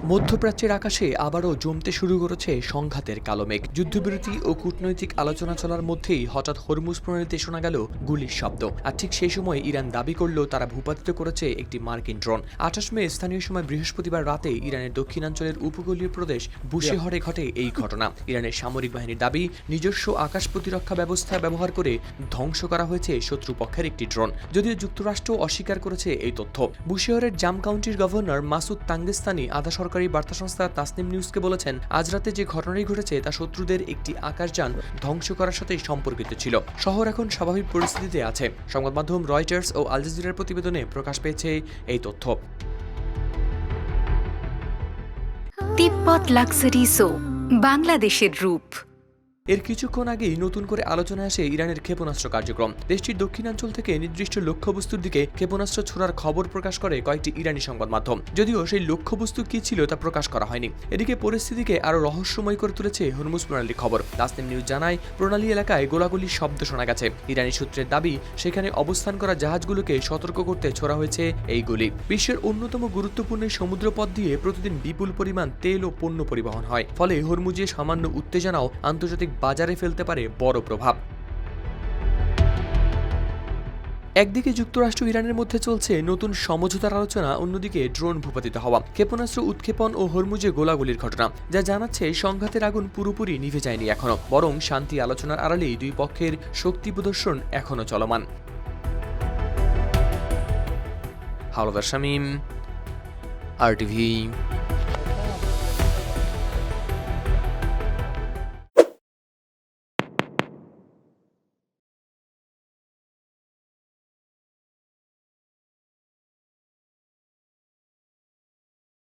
মধ্যপ্রাচ্যের আকাশে আবারও জমতে শুরু করেছে সংঘাতের কালো মেঘ। যুদ্ধবিরতি ও কূটনৈতিক আলোচনা চলার মধ্যেই হঠাৎ হরমুজ প্রণালীতে শোনা গেল গুলির শব্দ। আর ঠিক সেই সময় ইরান দাবি করল তারা ভূপাতিত করেছে একটি মার্কিন ড্রোন। 28 মে স্থানীয় সময় বৃহস্পতিবার রাতে ইরানের দক্ষিণাঞ্চলের উপকূলীয় প্রদেশ বুশেহরে ঘটে এই ঘটনা। ইরানের সামরিক বাহিনীর দাবি, নিজস্ব আকাশ প্রতিরক্ষা ব্যবস্থা ব্যবহার করে ধ্বংস করা হয়েছে শত্রুপক্ষের একটি ড্রোন। যদিও যুক্তরাষ্ট্র অস্বীকার করেছে এই তথ্য। বুশেহরের জাম কাউন্টির গভর্নর মাসুদ তাঙ্গেস্তানি আধা সরকারি বার্তা সংস্থা তাসনিম নিউজকে বলেছেন, আজ রাতে যে ঘটনাটি ঘটেছে তা শত্রুদের একটি আকাশযান ধ্বংস করার সাথে সম্পর্কিত ছিল। শহর এখন স্বাভাবিক পরিস্থিতিতে আছে। সংবাদ মাধ্যম রয়টার্স ও আল জাজিরার প্রতিবেদনে প্রকাশ পেয়েছে এই তথ্য। তিব্বত লাক্সারি সো, বাংলাদেশের রূপ। এর কিছুক্ষণ আগেই নতুন করে আলোচনায় আসে ইরানের ক্ষেপণাস্ত্র কার্যক্রম। দেশটির দক্ষিণাঞ্চল থেকে নির্দিষ্ট লক্ষ্যবস্তুর দিকে ক্ষেপণাস্ত্র ছোড়ার খবর প্রকাশ করে কয়েকটি ইরানি সংবাদ মাধ্যম। যদিও সেই লক্ষ্যবস্তু কি ছিল তা প্রকাশ করা হয়নি। এদিকে পরিস্থিতিকে আরও রহস্যময় করে তুলেছে হরমুজ প্রণালীর খবর। তাসনিম নিউজ জানায়, প্রণালী এলাকায় গোলাগুলির শব্দ শোনা গেছে। ইরানি সূত্রের দাবি, সেখানে অবস্থান করা জাহাজগুলোকে সতর্ক করতে ছোড়া হয়েছে এই গুলি। বিশ্বের অন্যতম গুরুত্বপূর্ণ সমুদ্রপথ দিয়ে প্রতিদিন বিপুল পরিমাণ তেল ও পণ্য পরিবহন হয়। ফলে হরমুজে সামান্য উত্তেজনাও আন্তর্জাতিক বাজারে ফেলতে পারে বড় প্রভাব। একদিকে যুক্তরাষ্ট্র ইরানের মধ্যে চলছে নতুন সমঝোতার আলোচনা, অন্যদিকে ড্রোন ভূপাতিত হওয়া, ক্ষেপণাস্ত্র উৎক্ষেপণ ও হরমুজে গোলাগুলির ঘটনা, যা জানাচ্ছে সংঘাতের আগুন পুরোপুরি নিভে যায়নি এখনো, বরং শান্তি আলোচনার আড়ালেই দুই পক্ষের শক্তি প্রদর্শন এখনো চলমান। হাওলাদার শামীম, RTV।